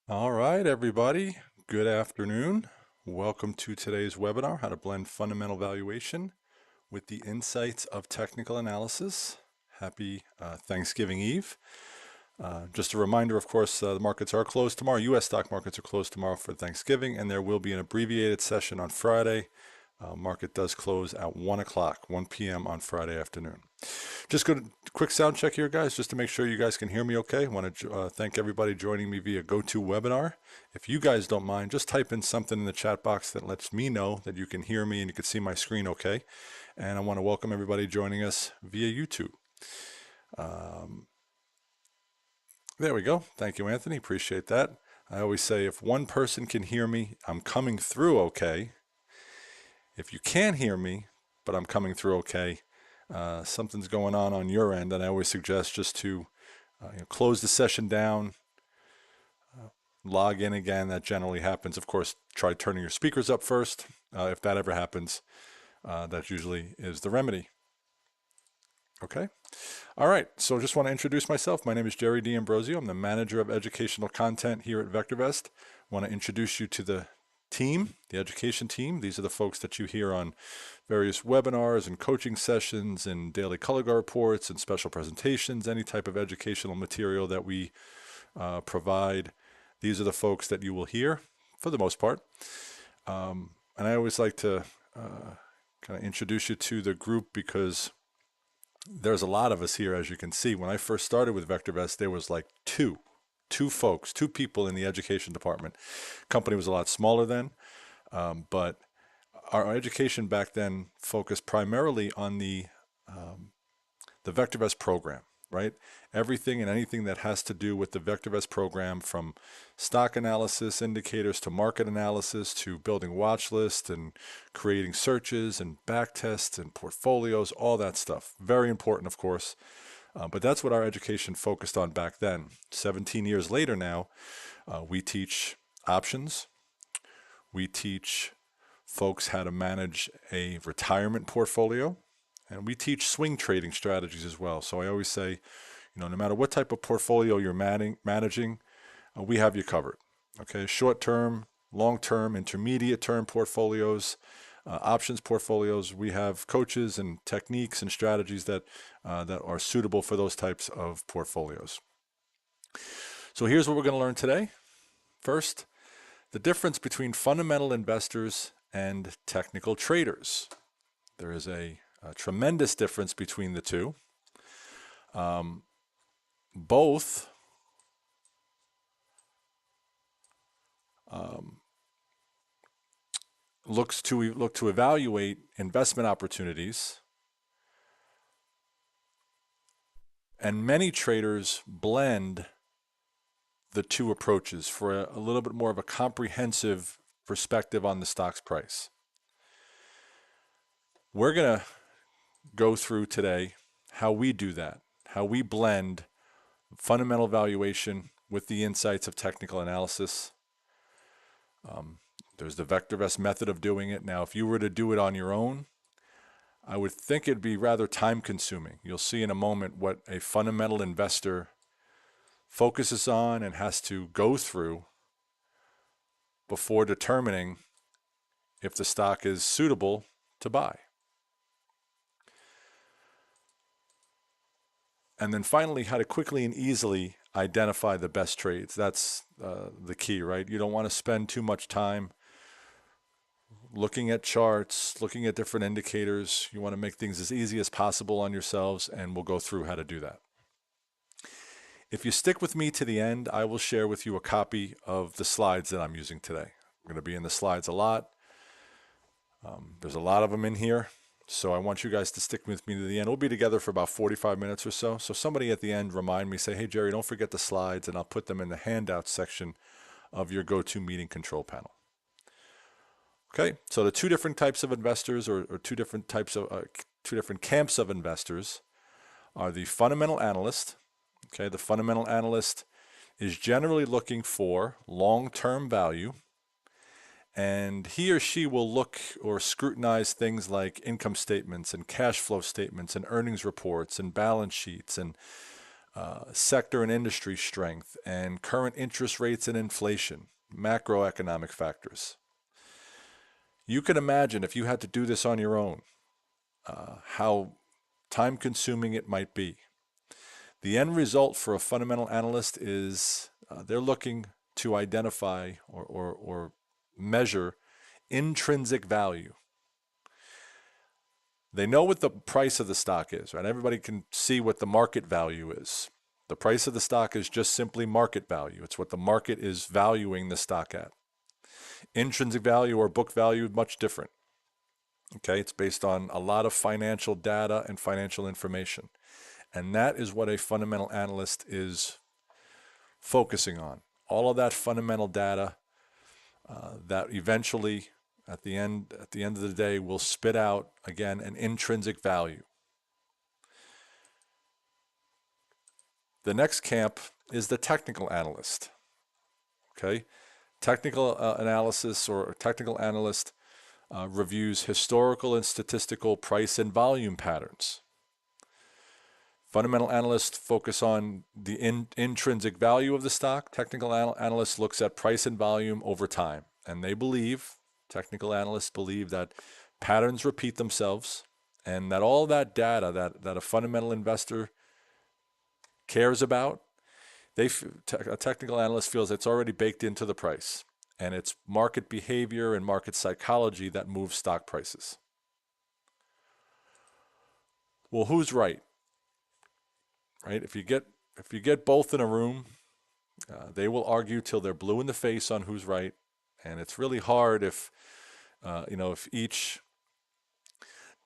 All right, everybody. Good afternoon. Welcome to today's webinar, How to Blend Fundamental Valuation with the Insights of Technical Analysis. Happy Thanksgiving Eve. Just a reminder, of course, the markets are closed tomorrow. U.S. stock markets are closed tomorrow for Thanksgiving, and there will be an abbreviated session on Friday. Market does close at 1 o'clock, 1 p.m. on Friday afternoon. Just go to quick sound check here, guys, just to make sure you guys can hear me okay. I want to thank everybody joining me via GoToWebinar. If you guys don't mind, just type in something in the chat box that lets me know that you can hear me and you can see my screen okay. And I want to welcome everybody joining us via YouTube. There we go. Thank you, Anthony. Appreciate that. I always say if one person can hear me, I'm coming through okay. If you can't hear me, but I'm coming through okay, something's going on your end, and I always suggest just to close the session down, log in again. That generally happens. Of course, try turning your speakers up first. If that ever happens, that usually is the remedy. Okay. All right. So just want to introduce myself. My name is Jerry D'Ambrosio. I'm the manager of educational content here at VectorVest. I want to introduce you to the team, the education team. These are the folks that you hear on various webinars and coaching sessions and daily color guard reports and special presentations, any type of educational material that we provide. These are the folks that you will hear for the most part. And I always like to kind of introduce you to the group because there's a lot of us here, as you can see. When I first started with VectorVest, there was like two people in the education department. Company was a lot smaller then, but our education back then focused primarily on the VectorVest program, right? Everything and anything that has to do with the VectorVest program, from stock analysis, indicators, to market analysis, to building watch lists and creating searches and back tests and portfolios, all that stuff. Very important, of course. But that's what our education focused on back then. 17 years later now, we teach options. We teach folks how to manage a retirement portfolio. And we teach swing trading strategies as well. So I always say, no matter what type of portfolio you're managing, we have you covered. Okay, short-term, long-term, intermediate-term portfolios, options portfolios. We have coaches and techniques and strategies that are suitable for those types of portfolios. So here's what we're going to learn today. First, the difference between fundamental investors and technical traders. There is a tremendous difference between the two. Both look to evaluate investment opportunities, and many traders blend the two approaches for a little bit more of a comprehensive perspective on the stock's price. We're going to go through today how we do that, how we blend fundamental valuation with the insights of technical analysis. There's the VectorVest method of doing it. Now, if you were to do it on your own, I would think it'd be rather time consuming. You'll see in a moment what a fundamental investor focuses on and has to go through before determining if the stock is suitable to buy. And then finally, how to quickly and easily identify the best trades. That's the key, right? You don't want to spend too much time looking at charts, looking at different indicators. You want to make things as easy as possible on yourselves, and we'll go through how to do that. If you stick with me to the end, I will share with you a copy of the slides that I'm using today. I'm going to be in the slides a lot. There's a lot of them in here. So I want you guys to stick with me to the end. We'll be together for about 45 minutes or so. So somebody at the end remind me, say, hey, Jerry, don't forget the slides, and I'll put them in the handouts section of your GoToMeeting control panel. Okay, so the two different types of investors, or two different camps of investors, are the fundamental analyst. Okay, the fundamental analyst is generally looking for long-term value, and he or she will look or scrutinize things like income statements and cash flow statements and earnings reports and balance sheets and sector and industry strength, and current interest rates and inflation, macroeconomic factors. You can imagine if you had to do this on your own, how time consuming it might be. The end result for a fundamental analyst is they're looking to identify or measure intrinsic value. They know what the price of the stock is, right? Everybody can see what the market value is. The price of the stock is just simply market value. It's what the market is valuing the stock at. Intrinsic value or book value, much different. Okay, it's based on a lot of financial data and financial information. And that is what a fundamental analyst is focusing on. All of that fundamental data that eventually, at the end of the day, will spit out, again, an intrinsic value. The next camp is the technical analyst. Okay, technical analysis or technical analyst reviews historical and statistical price and volume patterns. Fundamental analysts focus on the intrinsic value of the stock. Technical analysts looks at price and volume over time. And technical analysts believe that patterns repeat themselves and that all that data that a fundamental investor cares about, a technical analyst feels it's already baked into the price. And it's market behavior and market psychology that moves stock prices. Well, who's right? Right? If you get both in a room, they will argue till they're blue in the face on who's right, and it's really hard if each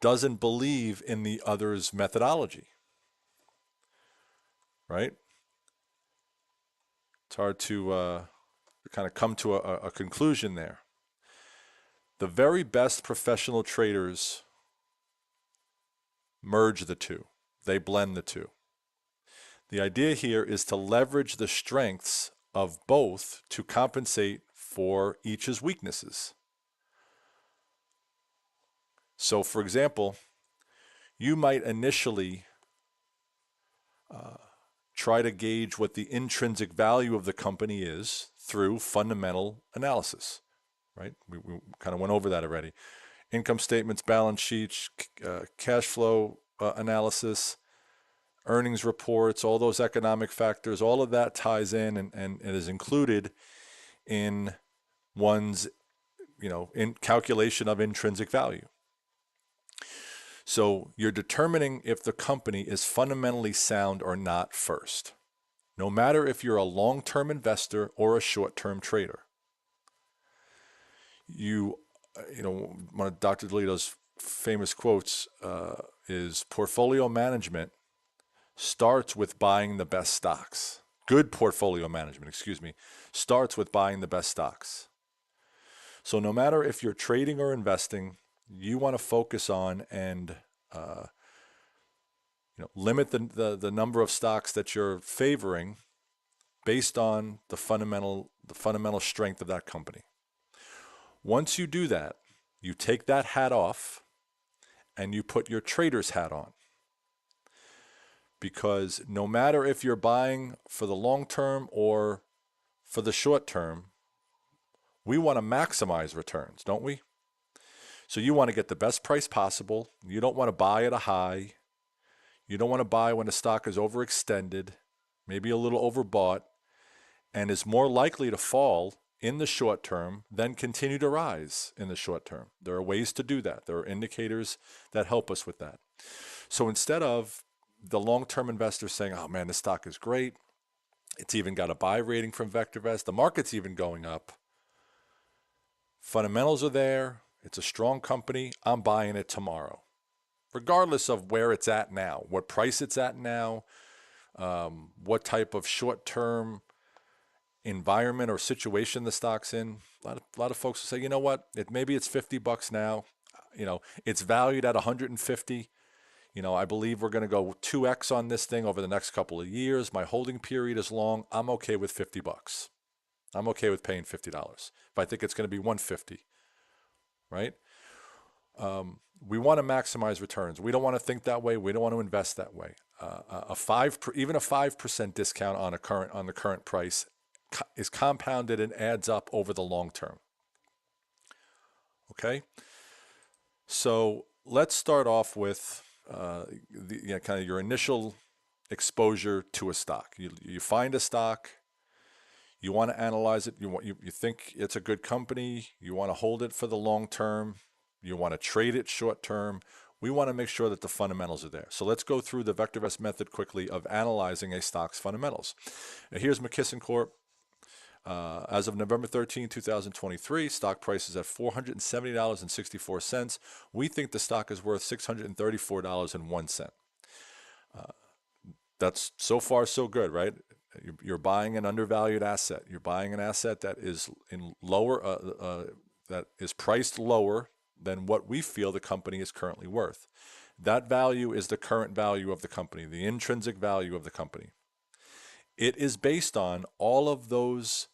doesn't believe in the other's methodology. Right? It's hard to kind of come to a conclusion there. The very best professional traders merge the two. They blend the two. The idea here is to leverage the strengths of both to compensate for each's weaknesses. So, for example, you might initially try to gauge what the intrinsic value of the company is through fundamental analysis, right? We kind of went over that already. Income statements, balance sheets, cash flow analysis, earnings reports, all those economic factors, all of that ties in and is included in one's, in calculation of intrinsic value. So you're determining if the company is fundamentally sound or not first, no matter if you're a long-term investor or a short-term trader. One of Dr. DeLito's famous quotes is portfolio management starts with buying the best stocks. Good portfolio management, starts with buying the best stocks. So no matter if you're trading or investing, you want to focus on and limit the number of stocks that you're favoring based on the fundamental strength of that company. Once you do that, you take that hat off and you put your trader's hat on. Because no matter if you're buying for the long term or for the short term, we want to maximize returns, don't we? So you want to get the best price possible. You don't want to buy at a high. You don't want to buy when the stock is overextended, maybe a little overbought, and is more likely to fall in the short term than continue to rise in the short term. There are ways to do that. There are indicators that help us with that. So instead of the long-term investor saying, oh man, this stock is great, it's even got a buy rating from VectorVest, the market's even going up, fundamentals are there, it's a strong company, I'm buying it tomorrow. Regardless of where it's at now, what price it's at now, what type of short-term environment or situation the stock's in. A lot of folks will say, you know what, maybe it's $50 now, it's valued at 150. I believe we're going to go 2x on this thing over the next couple of years. My holding period is long. I'm okay with $50. I'm okay with paying $50. If I think it's going to be 150, right? We want to maximize returns. We don't want to think that way. We don't want to invest that way. even a 5% discount on the current price is compounded and adds up over the long term. Okay, so let's start off with kind of your initial exposure to a stock. You find a stock, you want to analyze it. You think it's a good company. You want to hold it for the long term. You want to trade it short term. We want to make sure that the fundamentals are there. So let's go through the VectorVest method quickly of analyzing a stock's fundamentals. Now here's McKesson Corp. As of November 13, 2023, stock price is at $470.64. We think the stock is worth $634.01. That's so far so good, right? You're buying an undervalued asset. You're buying an asset that is that is priced lower than what we feel the company is currently worth. That value is the current value of the company, the intrinsic value of the company. It is based on all of those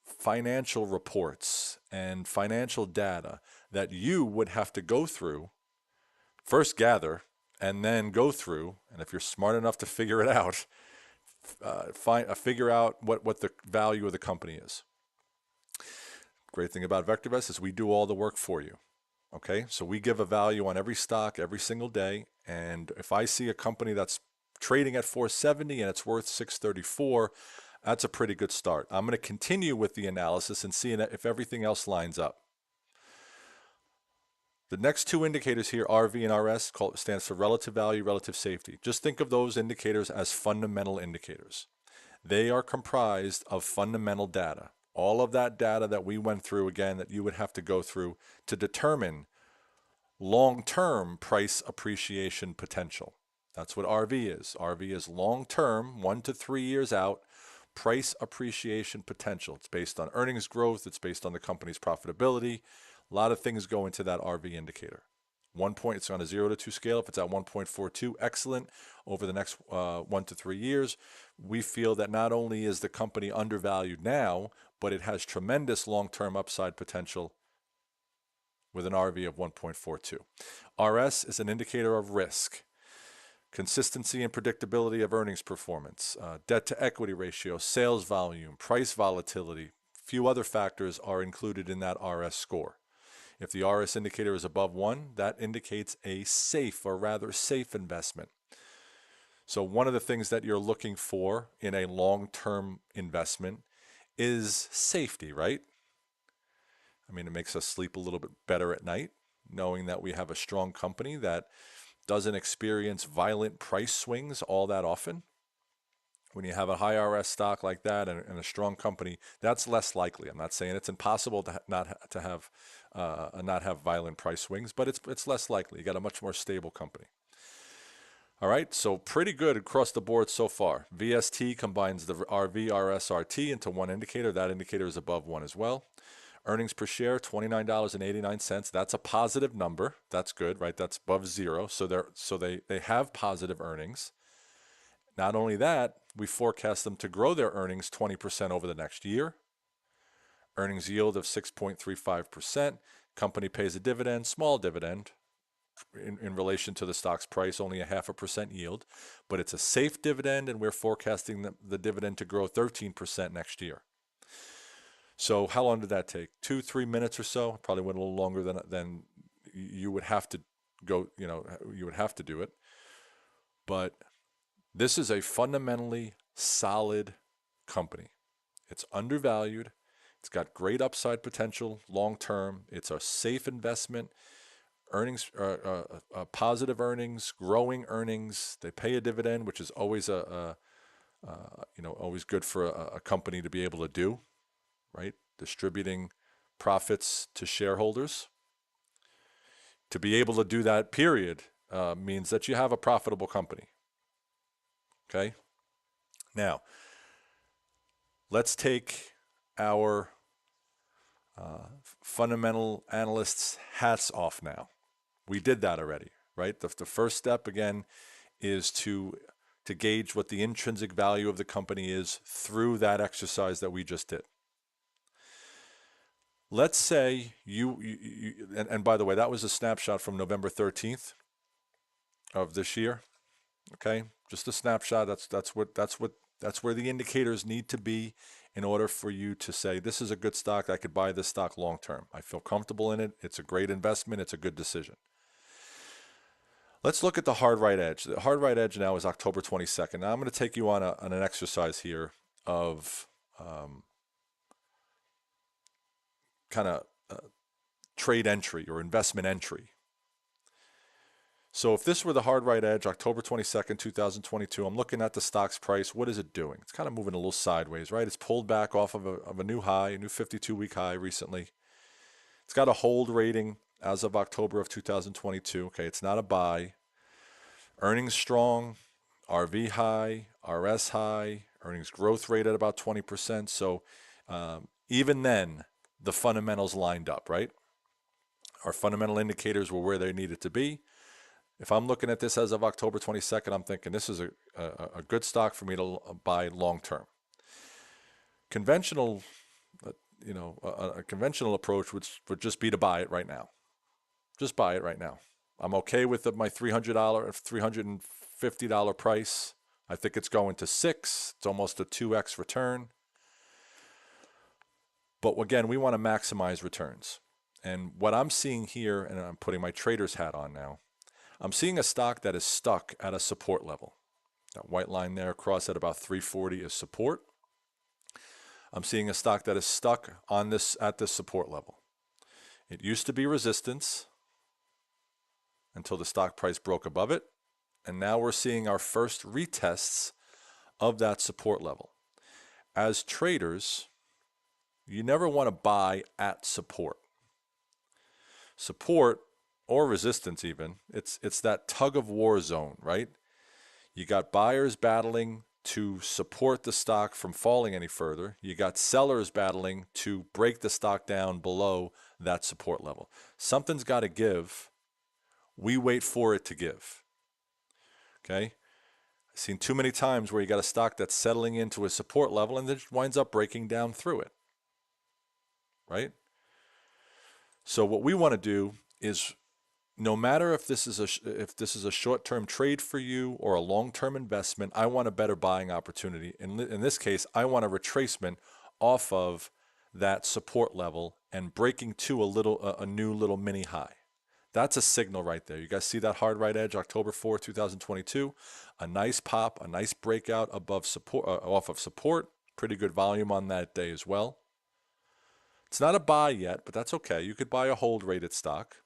financial reports and financial data that you would have to go through, first gather, and then go through, and if you're smart enough to figure it out, figure out what the value of the company is. Great thing about VectorVest is we do all the work for you. Okay, so we give a value on every stock every single day, and if I see a company that's trading at 470 and it's worth 634, that's a pretty good start. I'm going to continue with the analysis and see if everything else lines up. The next two indicators here, RV and RS, stands for relative value, relative safety. Just think of those indicators as fundamental indicators. They are comprised of fundamental data. All of that data that we went through, again, that you would have to go through to determine long-term price appreciation potential. That's what RV is. RV is long-term, 1 to 3 years out, price appreciation potential. It's based on earnings growth. It's based on the company's profitability. A lot of things go into that RV indicator. It's on a 0 to 2 scale. If it's at 1.42, excellent. Over the next 1 to 3 years, we feel that not only is the company undervalued now, but it has tremendous long-term upside potential with an RV of 1.42. RS is an indicator of risk. Consistency and predictability of earnings performance, debt to equity ratio, sales volume, price volatility. Few other factors are included in that RS score. If the RS indicator is above 1, that indicates a safe or rather safe investment. So one of the things that you're looking for in a long-term investment is safety, right? I mean, it makes us sleep a little bit better at night, knowing that we have a strong company that doesn't experience violent price swings all that often. When you have a high RS stock like that and a strong company, that's less likely. I'm not saying it's impossible to not have violent price swings, but it's less likely. You got a much more stable company. All right, so pretty good across the board so far. VST combines the RV, RS, RT into one indicator. That indicator is above 1 as well. Earnings per share, $29.89. That's a positive number. That's good, right? That's above 0. So they have positive earnings. Not only that, we forecast them to grow their earnings 20% over the next year. Earnings yield of 6.35%. Company pays a dividend, small dividend in relation to the stock's price, only a 0.5% yield. But it's a safe dividend, and we're forecasting the dividend to grow 13% next year. So how long did that take? 2-3 minutes or so? Probably went a little longer than you would have to go, you would have to do it. But this is a fundamentally solid company. It's undervalued. It's got great upside potential long term. It's a safe investment. Earnings, positive earnings, growing earnings. They pay a dividend, which is always always good for a company to be able to do, right? Distributing profits to shareholders. To be able to do that, period, means that you have a profitable company. Okay. Now, let's take our fundamental analysts' hats off now. We did that already, right? The first step, again, is to gauge what the intrinsic value of the company is through that exercise that we just did. Let's say and by the way, that was a snapshot from November 13th of this year. Okay, just a snapshot. That's where the indicators need to be in order for you to say this is a good stock. I could buy this stock long term. I feel comfortable in it. It's a great investment. It's a good decision. Let's look at the hard right edge. The hard right edge now is October 22nd. Now I'm going to take you on an exercise here of kind of trade entry or investment entry. So if this were the hard right edge, October 22nd, 2022, I'm looking at the stock's price. What is it doing? It's kind of moving a little sideways, right? It's pulled back off of a new high, a new 52-week high recently. It's got a hold rating as of October of 2022. Okay, it's not a buy. Earnings strong, RV high, RS high, earnings growth rate at about 20%. So even then, the fundamentals lined up, right? Our fundamental indicators were where they needed to be. If I'm looking at this as of October 22nd, I'm thinking this is a good stock for me to buy long term. Conventional, a conventional approach would just be to buy it right now. Just buy it right now. I'm okay with my $300, $350 price. I think it's going to 6. It's almost a 2x return. But again, we want to maximize returns. And what I'm seeing here, and I'm putting my trader's hat on now, I'm seeing a stock that is stuck at a support level. That white line there across at about 340 is support. I'm seeing a stock that is stuck on this at this support level. It used to be resistance until the stock price broke above it, and now we're seeing our first retests of that support level. As traders, you never want to buy at support. Support or resistance even, it's that tug of war zone, right? You got buyers battling to support the stock from falling any further. You got sellers battling to break the stock down below that support level. Something's got to give. We wait for it to give. Okay? I've seen too many times where you got a stock that's settling into a support level and then winds up breaking down through it. Right? So what we want to do is, no matter if this is a short-term trade for you or a long-term investment, I want a better buying opportunity. In this case, I want a retracement off of that support level and breaking to a new little mini high. That's a signal right there. You guys see that hard right edge, October 4, 2022? A nice pop, a nice breakout above support, off of support. Pretty good volume on that day as well. It's not a buy yet, but that's okay. You could buy a hold rated stock.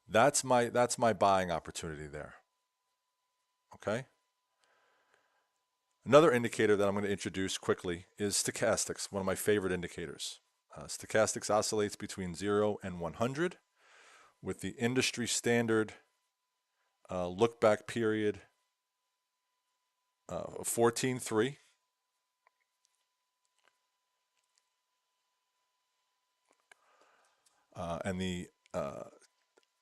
That's my buying opportunity there. Okay? Another indicator that I'm going to introduce quickly is stochastics, one of my favorite indicators. Stochastics oscillates between 0 and 100 with the industry standard look back period 14.3. And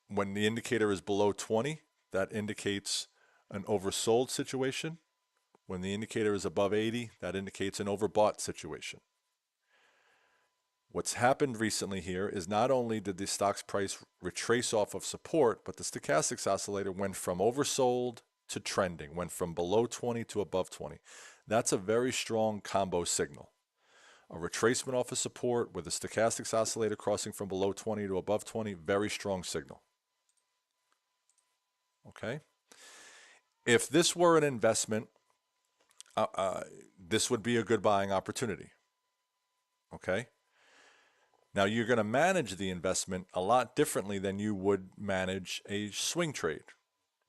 when the indicator is below 20, that indicates an oversold situation. When the indicator is above 80, that indicates an overbought situation. What's happened recently here is not only did the stock's price retrace off of support, but the stochastics oscillator went from oversold to trending, went from below 20 to above 20. That's a very strong combo signal. A retracement off of support with a stochastics oscillator crossing from below 20 to above 20, very strong signal. Okay? If this were an investment, this would be a good buying opportunity. Okay? Now, you're going to manage the investment a lot differently than you would manage a swing trade,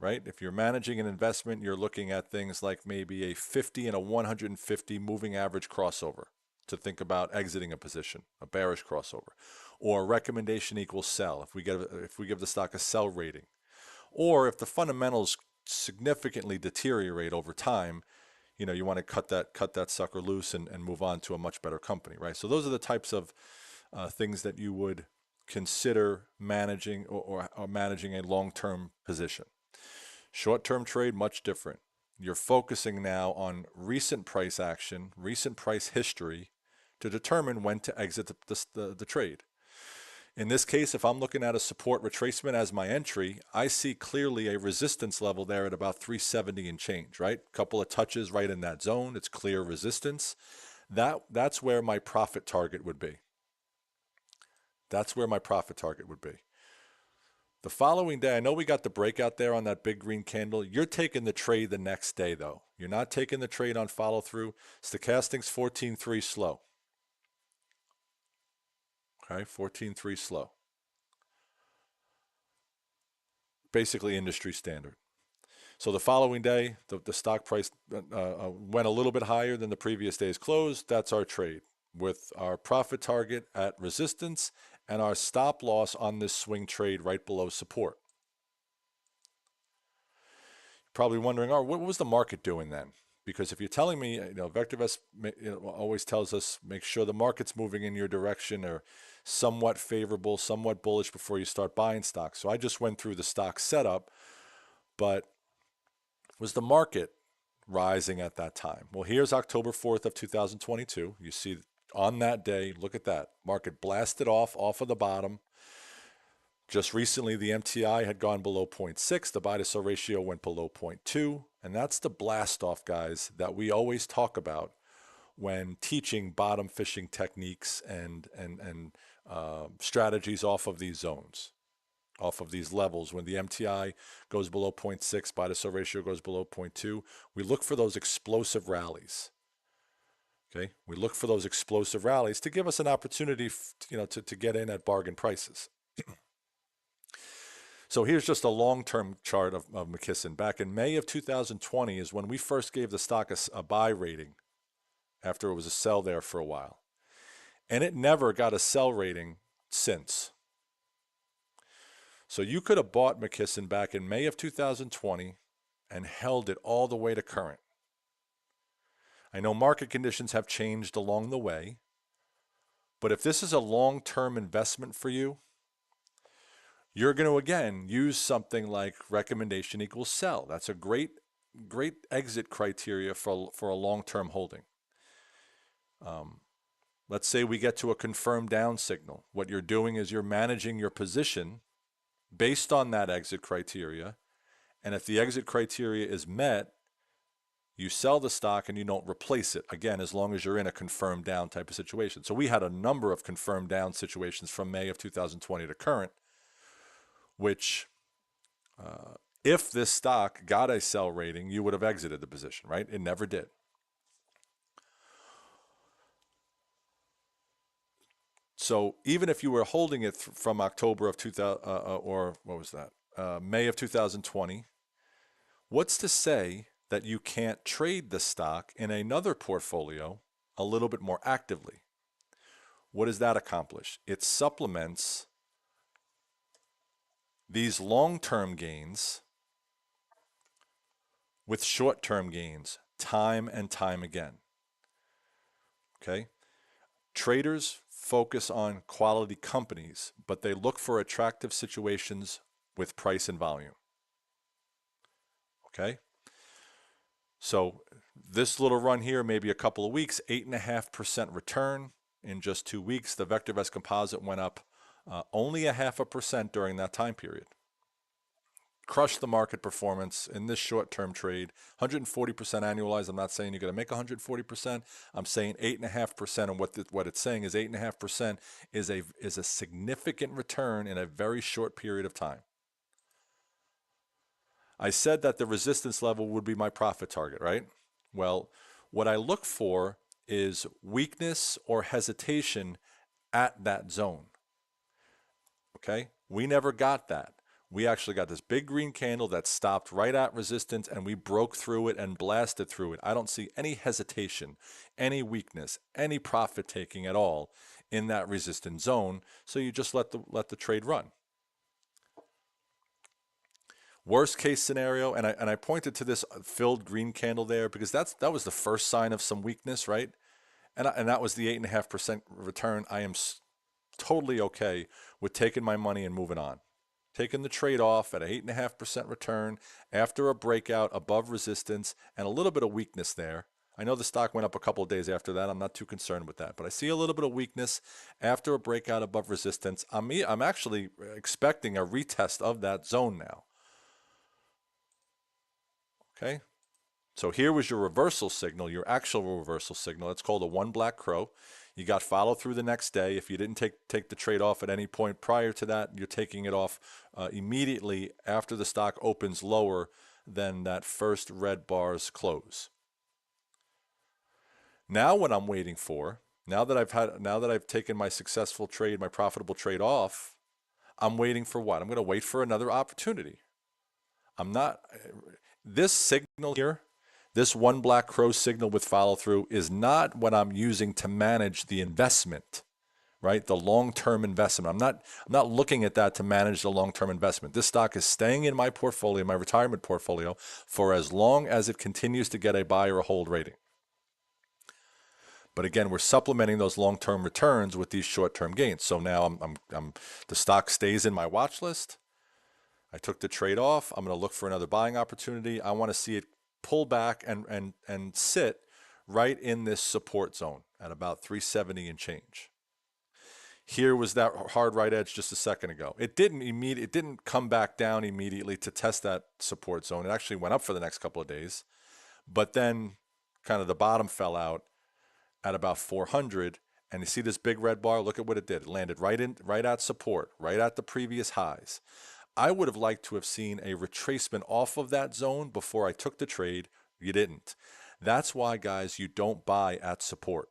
right? If you're managing an investment, you're looking at things like maybe a 50 and a 150 moving average crossover to think about exiting a position, a bearish crossover, or recommendation equals sell if we give the stock a sell rating, or if the fundamentals significantly deteriorate over time, you want to cut that sucker loose and move on to a much better company, right? So those are the types of things that you would consider managing or managing a long-term position. Short-term trade, much different. You're focusing now on recent price action, recent price history to determine when to exit the trade. In this case, if I'm looking at a support retracement as my entry, I see clearly a resistance level there at about 370 and change, right? Couple of touches right in that zone. It's clear resistance. That's where my profit target would be. That's where my profit target would be. The following day, I know we got the breakout there on that big green candle. You're taking the trade the next day, though. You're not taking the trade on follow through. Stochastic's 14.3 slow. Okay, 14.3 slow. Basically industry standard. So the following day, the stock price went a little bit higher than the previous day's close. That's our trade with our profit target at resistance and our stop loss on this swing trade right below support. Probably wondering, oh, what was the market doing then? Because if you're telling me, VectorVest always tells us make sure the market's moving in your direction or somewhat favorable, somewhat bullish before you start buying stocks. So I just went through the stock setup, but was the market rising at that time? Well, here's October 4th of 2022. You see on that day, look at that. Market blasted off of the bottom. Just recently, the MTI had gone below 0.6. The buy to sell ratio went below 0.2. And that's the blast off, guys, that we always talk about when teaching bottom fishing techniques and strategies off of these zones, off of these levels. When the MTI goes below 0.6, buy to sell ratio goes below 0.2, we look for those explosive rallies. Okay, we look for those explosive rallies to give us an opportunity, to get in at bargain prices. So here's just a long-term chart of McKesson. Back in May of 2020 is when we first gave the stock a buy rating after it was a sell there for a while. And it never got a sell rating since. So you could have bought McKesson back in May of 2020 and held it all the way to current. I know market conditions have changed along the way, but if this is a long-term investment for you, you're going to, again, use something like recommendation equals sell. That's a great exit criteria for a long-term holding. Let's say we get to a confirmed down signal. What you're doing is you're managing your position based on that exit criteria. And if the exit criteria is met, you sell the stock and you don't replace it, again, as long as you're in a confirmed down type of situation. So we had a number of confirmed down situations from May of 2020 to current, which if this stock got a sell rating, you would have exited the position, right? It never did. So even if you were holding it from October of 2000, or what was that? May of 2020, what's to say that you can't trade the stock in another portfolio a little bit more actively? What does that accomplish? It supplements these long-term gains with short-term gains time and time again. Okay? Traders focus on quality companies, but they look for attractive situations with price and volume. Okay? So this little run here, maybe a couple of weeks, 8.5% return in just 2 weeks. The VectorVest composite went up only 0.5% during that time period. Crushed the market performance in this short-term trade. 140% annualized. I'm not saying you're going to make 140%. I'm saying 8.5%, and what it's saying is 8.5% is a significant return in a very short period of time. I said that the resistance level would be my profit target, right? Well, what I look for is weakness or hesitation at that zone. Okay? We never got that. We actually got this big green candle that stopped right at resistance, and we broke through it and blasted through it. I don't see any hesitation, any weakness, any profit taking at all in that resistance zone. So you just let the trade run. Worst case scenario, and I pointed to this filled green candle there because that was the first sign of some weakness, right? And that was the 8.5% return. I am totally okay with taking my money and moving on. Taking the trade off at an 8.5% return after a breakout above resistance and a little bit of weakness there. I know the stock went up a couple of days after that. I'm not too concerned with that, but I see a little bit of weakness after a breakout above resistance. I'm actually expecting a retest of that zone now. Okay. So here was your reversal signal, your actual reversal signal. It's called a one black crow. You got follow through the next day. If you didn't take the trade off at any point prior to that, you're taking it off immediately after the stock opens lower than that first red bar's close. Now what I'm waiting for, now that I've taken my successful trade, my profitable trade off, I'm waiting for what? I'm going to wait for another opportunity. I'm not, this signal here, this one black crow signal with follow through is not what I'm using to manage the investment, right? The long-term investment. I'm not looking at that to manage the long-term investment. This stock is staying in my portfolio, my retirement portfolio, for as long as it continues to get a buy or a hold rating. But again, we're supplementing those long-term returns with these short-term gains. So now the stock stays in my watch list. I took the trade off. I'm going to look for another buying opportunity. I want to see it pull back and sit right in this support zone at about 370 and change. Here was that hard right edge just a second ago. It didn't come back down immediately to test that support zone. It actually went up for the next couple of days, but then kind of the bottom fell out at about 400, and you see this big red bar. Look at what it did. It landed right at support, right at the previous highs. I would have liked to have seen a retracement off of that zone before I took the trade. You didn't. That's why, guys, you don't buy at support.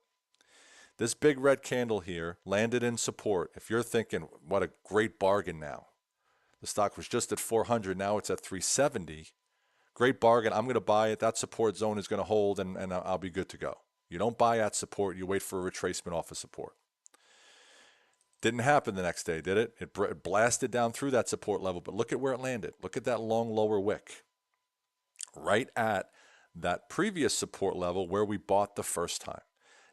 This big red candle here landed in support. If you're thinking, what a great bargain now. The stock was just at 400. Now it's at 370. Great bargain. I'm going to buy it. That support zone is going to hold, and I'll be good to go. You don't buy at support. You wait for a retracement off of support. Didn't happen the next day, did it? It blasted down through that support level, but look at where it landed. Look at that long lower wick. Right at that previous support level where we bought the first time.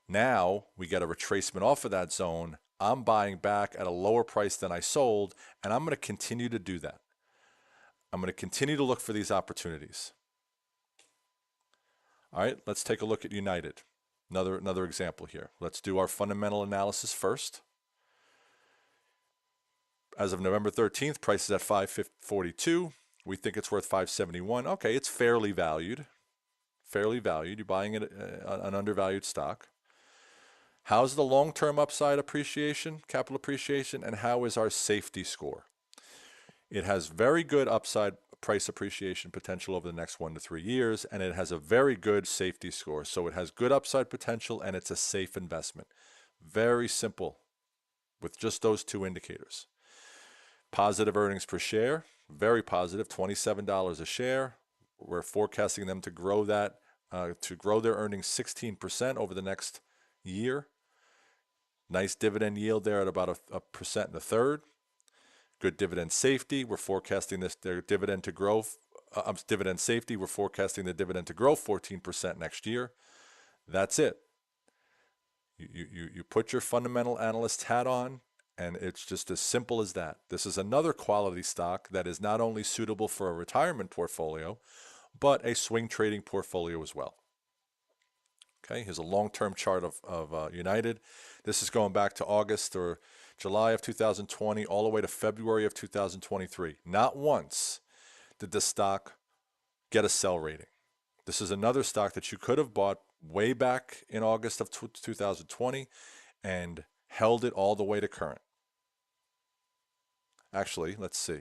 Now we get a retracement off of that zone. I'm buying back at a lower price than I sold, and I'm going to continue to do that. I'm going to continue to look for these opportunities. All right, let's take a look at United. Another example here. Let's do our fundamental analysis first. As of November 13th, price is at 542. We think it's worth 571. Okay, it's fairly valued. Fairly valued. You're buying it an undervalued stock. How's the long-term upside appreciation, capital appreciation, and how is our safety score? It has very good upside price appreciation potential over the next 1 to 3 years, and it has a very good safety score. So it has good upside potential, and it's a safe investment. Very simple with just those two indicators. Positive earnings per share, very positive, $27 a share. We're forecasting them to grow that, to grow their earnings 16% over the next year. Nice dividend yield there at about a percent and a third. Good dividend safety. We're forecasting their dividend to grow. Dividend safety. We're forecasting the dividend to grow 14% next year. That's it. You put your fundamental analyst hat on, and it's just as simple as that. This is another quality stock that is not only suitable for a retirement portfolio, but a swing trading portfolio as well. Okay, here's a long-term chart of United. This is going back to August or July of 2020 all the way to February of 2023. Not once did this stock get a sell rating. This is another stock that you could have bought way back in August of 2020 and held it all the way to current. Actually, let's see.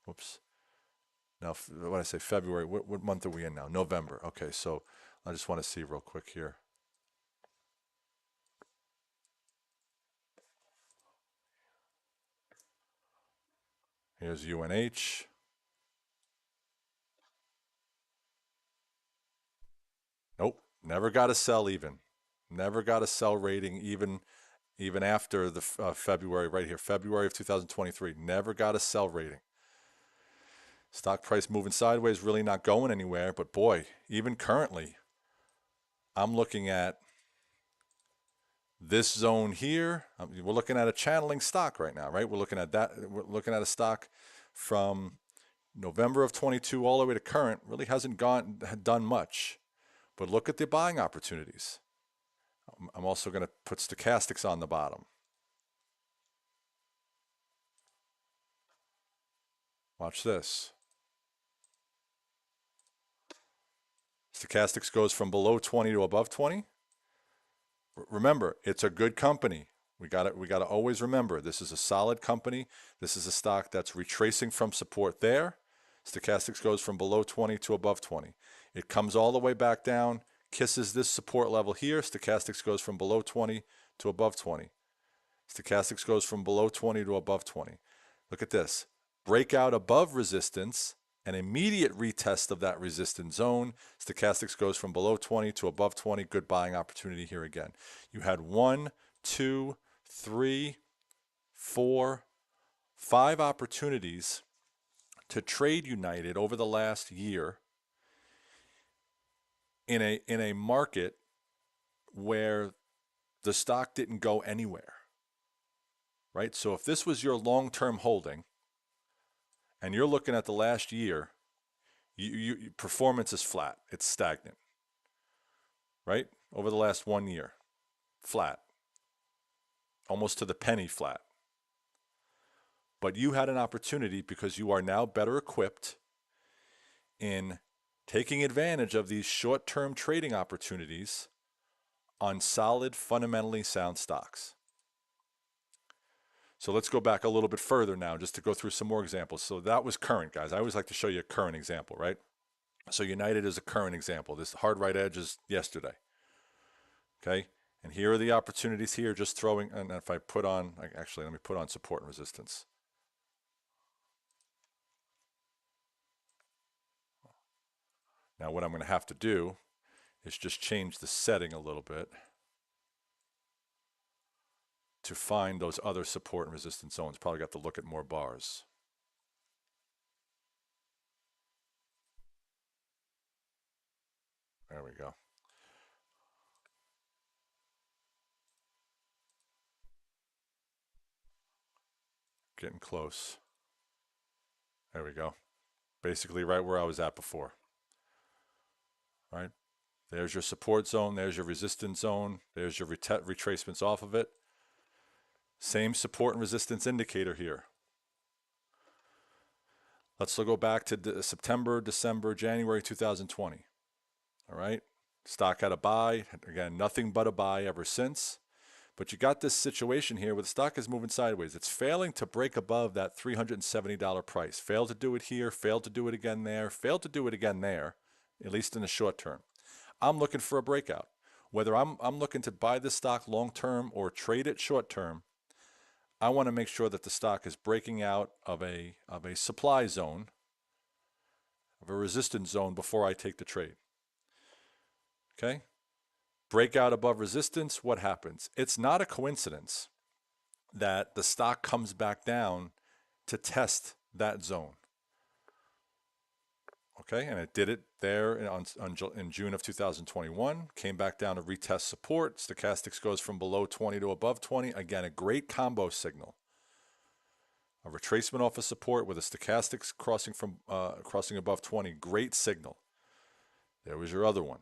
Whoops. Now, when I say February, what month are we in now? November. Okay, so I just want to see real quick here. Here's UNH. Nope, never got a sell even. Never got a sell rating even after the February right here, February of 2023. Never got a sell rating. Stock price moving sideways, really not going anywhere. But boy, even currently, I'm looking at this zone here. We're looking at a channeling stock right now, right? We're looking at that. We're looking at a stock from November of 22 all the way to current really hasn't done much. But look at the buying opportunities. I'm also going to put stochastics on the bottom. Watch this. Stochastics goes from below 20 to above 20. Remember, it's a good company. We got to always remember this is a solid company. This is a stock that's retracing from support there. Stochastics goes from below 20 to above 20. It comes all the way back down, kisses this support level here. Stochastics goes from below 20 to above 20. Stochastics goes from below 20 to above 20. Look at this. Breakout above resistance, an immediate retest of that resistance zone. Stochastics goes from below 20 to above 20. Good buying opportunity here again. You had 1, 2, 3, 4, 5 opportunities to trade United over the last year in a market where the stock didn't go anywhere, right? So if this was your long-term holding and you're looking at the last year, performance is flat. It's stagnant, right? Over the last 1 year, flat, almost to the penny flat. But you had an opportunity because you are now better equipped in taking advantage of these short-term trading opportunities on solid, fundamentally sound stocks. So let's go back a little bit further now just to go through some more examples. So that was current, guys. I always like to show you a current example, right? So United is a current example. This hard right edge is yesterday. Okay? And here are the opportunities here, just throwing, and if I put on, actually, let me put on support and resistance. Now what I'm going to have to do is just change the setting a little bit to find those other support and resistance zones. Probably got to look at more bars. There we go. Getting close. There we go. Basically right where I was at before. Right? There's your support zone. There's your resistance zone. There's your retracements off of it. Same support and resistance indicator here. Let's go back to September, December, January 2020. All right. Stock had a buy. Again, nothing but a buy ever since. But you got this situation here where the stock is moving sideways. It's failing to break above that $370 price. Failed to do it here, failed to do it again there, failed to do it again there, at least in the short term. I'm looking for a breakout. Whether I'm looking to buy this stock long term or trade it short term, I want to make sure that the stock is breaking out of a supply zone, of a resistance zone before I take the trade. Okay? Breakout above resistance, what happens? It's not a coincidence that the stock comes back down to test that zone. Okay, and it did it there in June of 2021, came back down to retest support. Stochastics goes from below 20 to above 20. Again, a great combo signal. A retracement off of support with a stochastics crossing above 20. Great signal. There was your other one.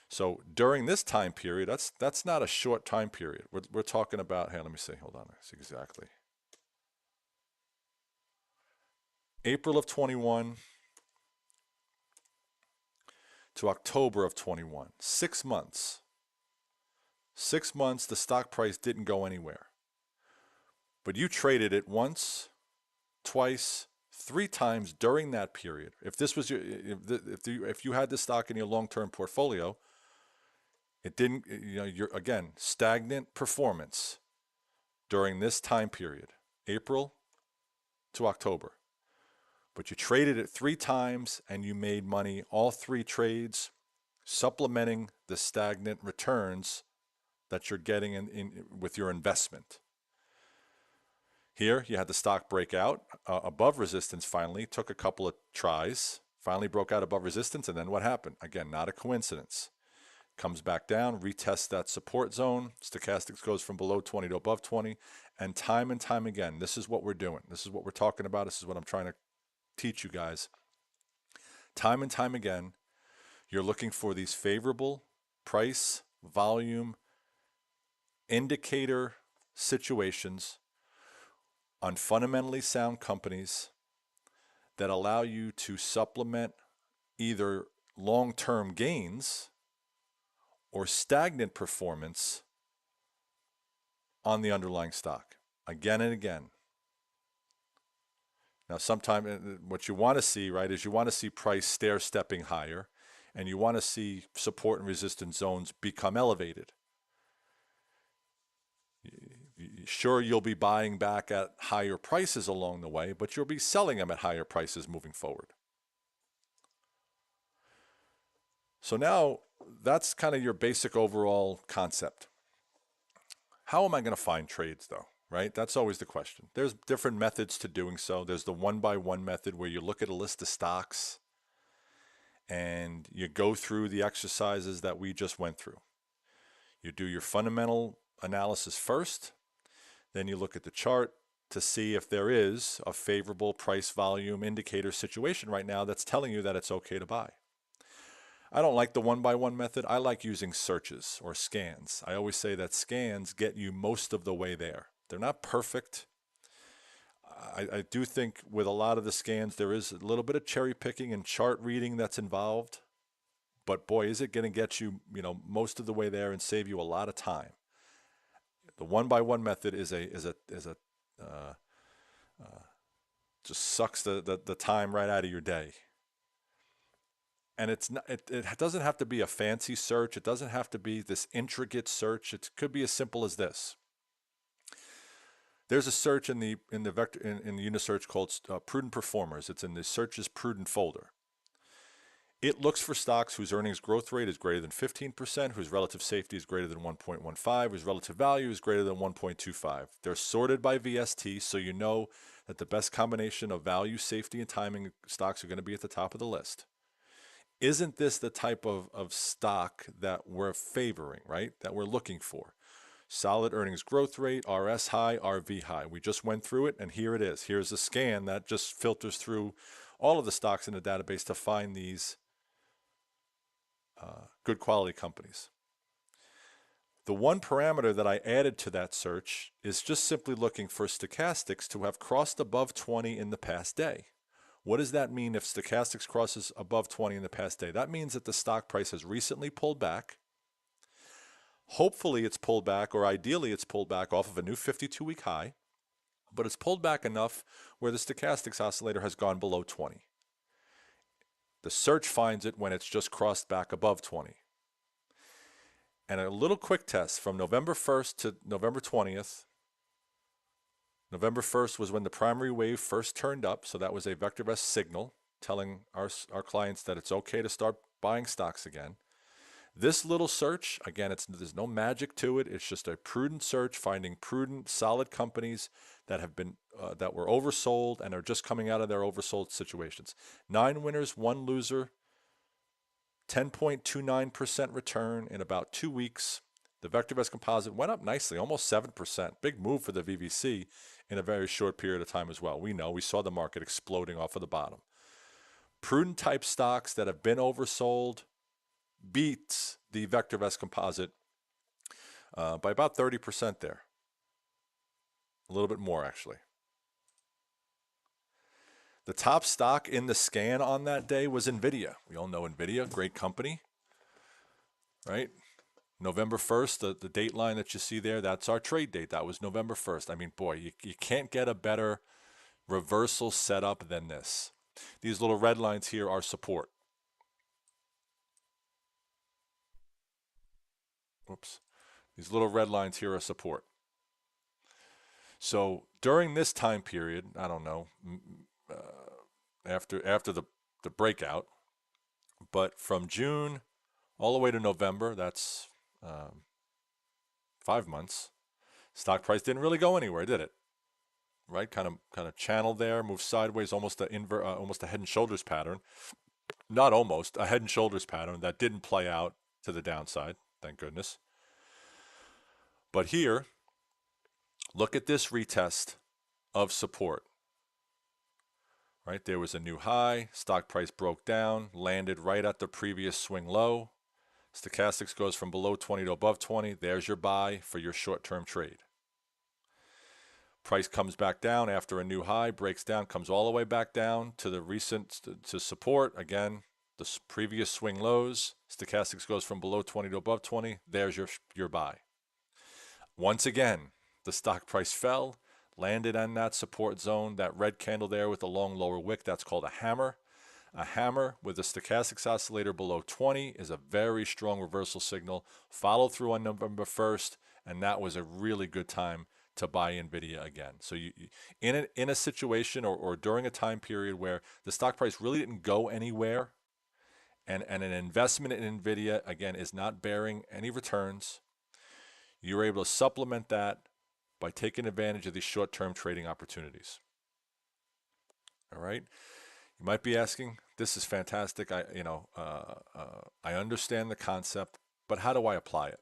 So during this time period, that's not a short time period. We're talking about, hey, let me see, hold on, that's exactly. April of 21 to October of 21, 6 months. 6 months, the stock price didn't go anywhere. But you traded it once, twice, 3 times during that period. If this was if you had this stock in your long-term portfolio, it didn't, you're again, stagnant performance during this time period, April to October. But you traded it 3 times and you made money all 3 trades, supplementing the stagnant returns that you're getting in with your investment. Here, you had the stock break out above resistance finally, took a couple of tries, finally broke out above resistance, and then what happened? Again, not a coincidence. Comes back down, retests that support zone. Stochastics goes from below 20 to above 20. And time again, this is what we're doing. This is what we're talking about. This is what I'm trying to teach you guys. Time and time again, you're looking for these favorable price, volume, indicator situations on fundamentally sound companies that allow you to supplement either long-term gains or stagnant performance on the underlying stock again and again. Now, sometimes what you want to see, right, is you want to see price stair-stepping higher, and you want to see support and resistance zones become elevated. Sure, you'll be buying back at higher prices along the way, but you'll be selling them at higher prices moving forward. So now that's kind of your basic overall concept. How am I going to find trades though, right? That's always the question. There's different methods to doing so. There's the one-by-one method where you look at a list of stocks and you go through the exercises that we just went through. You do your fundamental analysis first, then you look at the chart to see if there is a favorable price volume indicator situation right now that's telling you that it's okay to buy. I don't like the one-by-one method. I like using searches or scans. I always say that scans get you most of the way there. They're not perfect. I do think with a lot of the scans, there is a little bit of cherry picking and chart reading that's involved. But boy, is it going to get you, most of the way there and save you a lot of time. The one-by-one method just sucks the time right out of your day. And it doesn't have to be a fancy search. It doesn't have to be this intricate search. It could be as simple as this. There's a search in the Unisearch called Prudent Performers. It's in the Searches Prudent folder. It looks for stocks whose earnings growth rate is greater than 15%, whose relative safety is greater than 1.15, whose relative value is greater than 1.25. They're sorted by VST, so you know that the best combination of value, safety, and timing stocks are going to be at the top of the list. Isn't this the type of stock that we're favoring, right? That we're looking for? Solid earnings growth rate, RS high, RV high. We just went through it, and here it is. Here's a scan that just filters through all of the stocks in the database to find these good quality companies. The one parameter that I added to that search is just simply looking for stochastics to have crossed above 20 in the past day. What does that mean if stochastics crosses above 20 in the past day? That means that the stock price has recently pulled back. Hopefully it's pulled back, or ideally it's pulled back off of a new 52-week high, but it's pulled back enough where the stochastics oscillator has gone below 20. The search finds it when it's just crossed back above 20. And a little quick test from November 1st to November 20th. November 1st was when the primary wave first turned up, so that was a VectorVest signal telling our clients that it's okay to start buying stocks again. This little search, again, there's no magic to it. It's just a prudent search, finding prudent, solid companies that have been that were oversold and are just coming out of their oversold situations. 9 winners, 1 loser, 10.29% return in about 2 weeks. The VectorVest composite went up nicely, almost 7%. Big move for the VVC in a very short period of time as well. We saw the market exploding off of the bottom. Prudent type stocks that have been oversold beats the VectorVest composite by about 30% there. A little bit more, actually. The top stock in the scan on that day was NVIDIA. We all know NVIDIA, great company, right? November 1st, the date line that you see there, that's our trade date. That was November 1st. I mean, boy, you can't get a better reversal setup than this. These little red lines here are support. Whoops. These little red lines here are support. So during this time period, I don't know, after the breakout, but from June all the way to November, that's 5 months, stock price didn't really go anywhere, did it? Right, kind of channeled there, moved sideways, almost a head and shoulders pattern. Not almost, a head and shoulders pattern that didn't play out to the downside, thank goodness. But here, look at this retest of support. right? There was a new high, stock price broke down, landed right at the previous swing low. Stochastics goes from below 20 to above 20. There's your buy for your short-term trade. Price comes back down after a new high, breaks down, comes all the way back down to the recent to support. Again, the previous swing lows. Stochastics goes from below 20 to above 20. There's your buy. Once again, the stock price fell, landed on that support zone, that red candle there with a long lower wick. That's called a hammer. A hammer with a stochastics oscillator below 20 is a very strong reversal signal. Follow through on November 1st, and that was a really good time to buy NVIDIA again. So in a situation or during a time period where the stock price really didn't go anywhere, and an investment in NVIDIA, again, is not bearing any returns, you're able to supplement that by taking advantage of these short-term trading opportunities. All right. You might be asking, this is fantastic. I understand the concept, but how do I apply it?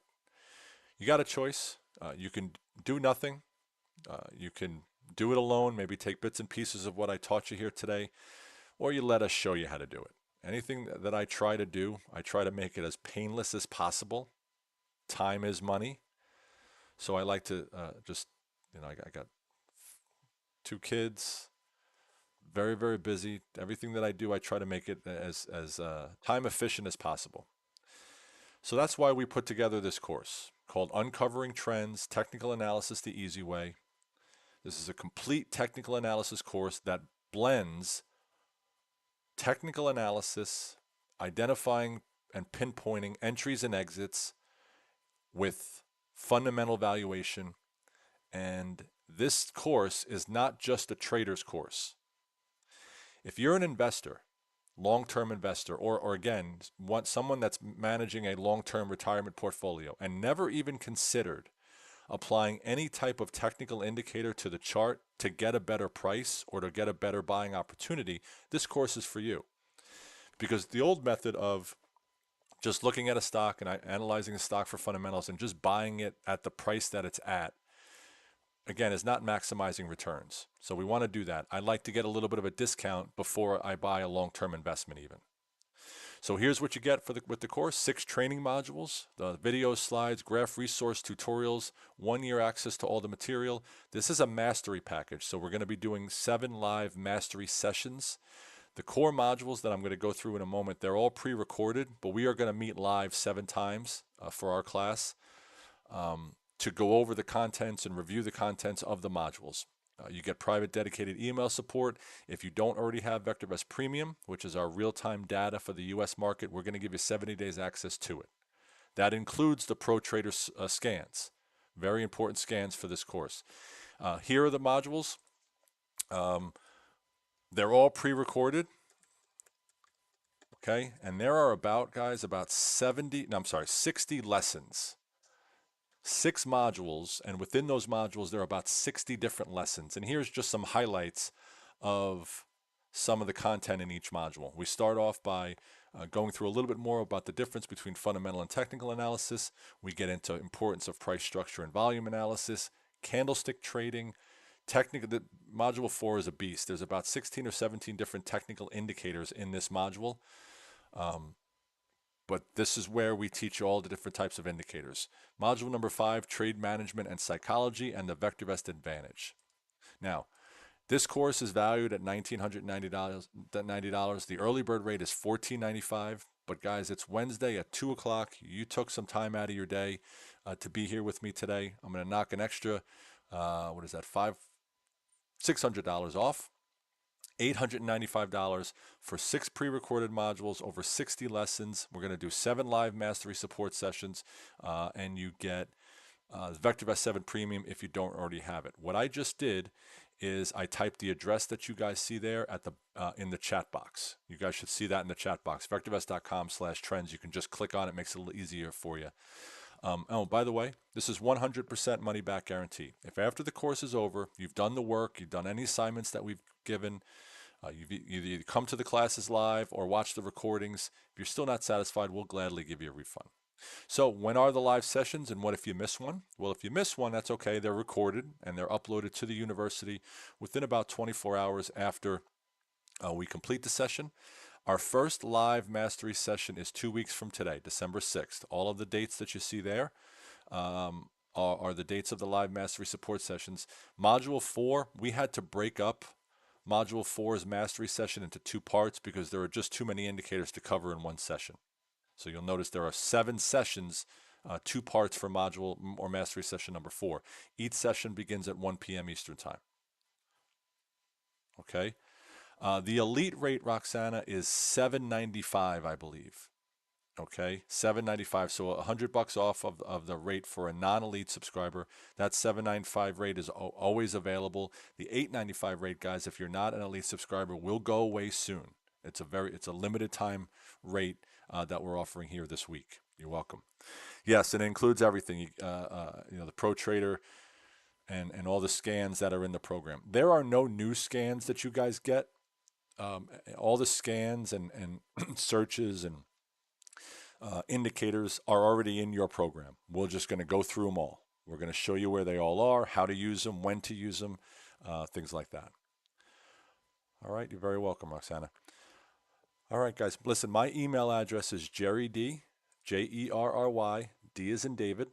You got a choice. You can do nothing. You can do it alone, maybe take bits and pieces of what I taught you here today, or you let us show you how to do it. Anything that I try to do, I try to make it as painless as possible. Time is money. So I like to I got 2 kids, very, very busy. Everything that I do, I try to make it as time efficient as possible. So that's why we put together this course called Uncovering Trends, Technical Analysis the Easy Way. This is a complete technical analysis course that blends technical analysis, identifying and pinpointing entries and exits with fundamental valuation. And this course is not just a trader's course. If you're an investor, long-term investor, or again, want someone that's managing a long-term retirement portfolio and never even considered applying any type of technical indicator to the chart to get a better price or to get a better buying opportunity, this course is for you. Because the old method of just looking at a stock and analyzing a stock for fundamentals and just buying it at the price that it's at, again, is not maximizing returns. So we want to do that. I like to get a little bit of a discount before I buy a long-term investment even. So here's what you get with the course: 6 training modules, the videos, slides, graph resource tutorials, 1-year access to all the material. This is a mastery package. So we're going to be doing 7 live mastery sessions. The core modules that I'm going to go through in a moment, they're all pre-recorded, but we are going to meet live 7 times for our class to go over the contents and review the contents of the modules. You get private dedicated email support. If you don't already have VectorVest Premium, which is our real-time data for the U.S. market, we're going to give you 70 days access to it. That includes the Pro Trader scans. Very important scans for this course. Here are the modules. They're all pre-recorded. Okay, and there are about 60 lessons. 6 modules, and within those modules there are about 60 different lessons. And here's just some highlights of some of the content in each module. We start off by going through a little bit more about the difference between fundamental and technical analysis. We get into importance of price structure and volume analysis, candlestick trading, the module 4 is a beast. There's about 16 or 17 different technical indicators in this module. But this is where we teach you all the different types of indicators. Module number 5, trade management and psychology, and the VectorVest advantage. Now, this course is valued at $1,990. The early bird rate is $14.95. But guys, it's Wednesday at 2 o'clock. You took some time out of your day to be here with me today. I'm going to knock an extra, $600 off. $895 for 6 pre-recorded modules, over 60 lessons. We're going to do 7 live mastery support sessions, and you get VectorVest 7 Premium if you don't already have it. What I just did is I typed the address that you guys see there at in the chat box. You guys should see that in the chat box, vectorvest.com/trends. You can just click on it, makes it a little easier for you. By the way, this is 100% money back guarantee. If after the course is over, you've done the work, you've done any assignments that we've given, you've either come to the classes live or watch the recordings, if you're still not satisfied, we'll gladly give you a refund. So when are the live sessions, and what if you miss one? Well, if you miss one, that's okay. They're recorded and they're uploaded to the university within about 24 hours after We complete the session. Our first live mastery session is 2 weeks from today, December 6th. All of the dates that you see there are the dates of the live mastery support sessions. Module 4, we had to break up Module 4's mastery session into 2 parts because there are just too many indicators to cover in one session. So you'll notice there are 7 sessions, 2 parts for module or mastery session number 4. Each session begins at 1 p.m. Eastern Time. Okay. The elite rate, Roxana, is $795, I believe. Okay, $795. So $100 off of the rate for a non-elite subscriber. That $795 rate is always available. The $895 rate, guys, if you're not an elite subscriber, will go away soon. It's a limited time rate that we're offering here this week. You're welcome. Yes, and it includes everything. The Pro Trader and all the scans that are in the program. There are no new scans that you guys get. All the scans and searches and indicators are already in your program. We're just going to go through them all. We're going to show you where they all are, how to use them, when to use them, things like that. All right, you're very welcome, Roxana. All right, guys, listen, my email address is jerryd, Jerry, D as in David,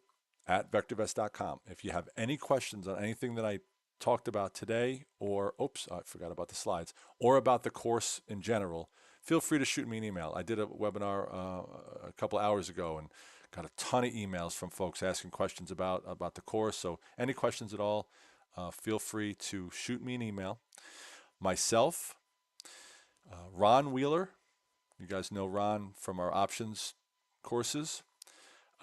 at vectorvest.com. If you have any questions on anything that I talked about today, or, oops, I forgot about the slides, or about the course in general, feel free to shoot me an email. I did a webinar a couple of hours ago and got a ton of emails from folks asking questions about the course. So any questions at all, feel free to shoot me an email. Myself, Ron Wheeler, you guys know Ron from our options courses.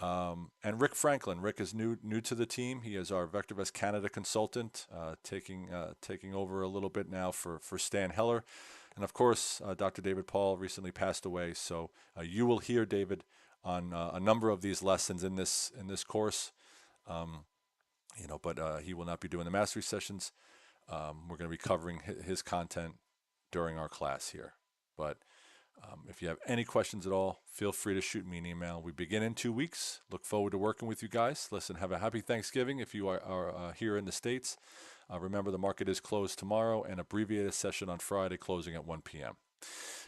And Rick Franklin. Rick is new to the team. He is our VectorVest Canada consultant, taking over a little bit now for Stan Heller. And of course, Dr. David Paul recently passed away. So you will hear David on a number of these lessons in this course. But he will not be doing the mastery sessions. We're going to be covering his content during our class here. But if you have any questions at all, feel free to shoot me an email. We begin in 2 weeks. Look forward to working with you guys. Listen, have a happy Thanksgiving if you are here in the States. Remember, the market is closed tomorrow and abbreviated session on Friday, closing at 1 p.m.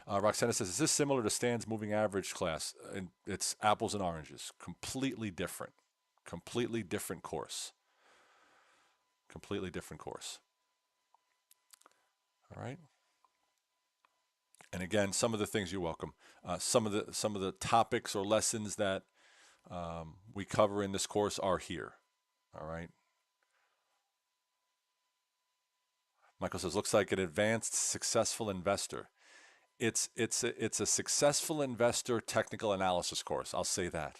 Roxana says, is this similar to Stan's moving average class? And it's apples and oranges. Completely different. Completely different course. Completely different course. All right. And again, some of the things, you're welcome. Some of the topics or lessons that we cover in this course are here. All right. Michael says, looks like an advanced successful investor. It's a successful investor technical analysis course. I'll say that,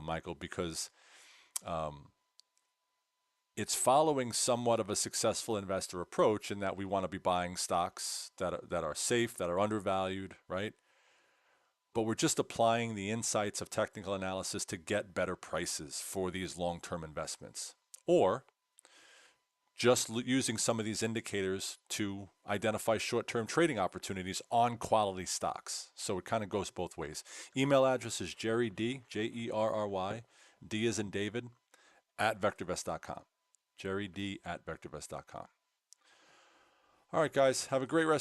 Michael, because it's following somewhat of a successful investor approach in that we want to be buying stocks that are safe, that are undervalued, right? But we're just applying the insights of technical analysis to get better prices for these long-term investments, or just using some of these indicators to identify short-term trading opportunities on quality stocks. So it kind of goes both ways. Email address is jerryd, Jerry, D as in David, at vectorvest.com. jerryd at vectorvest.com. All right, guys, have a great rest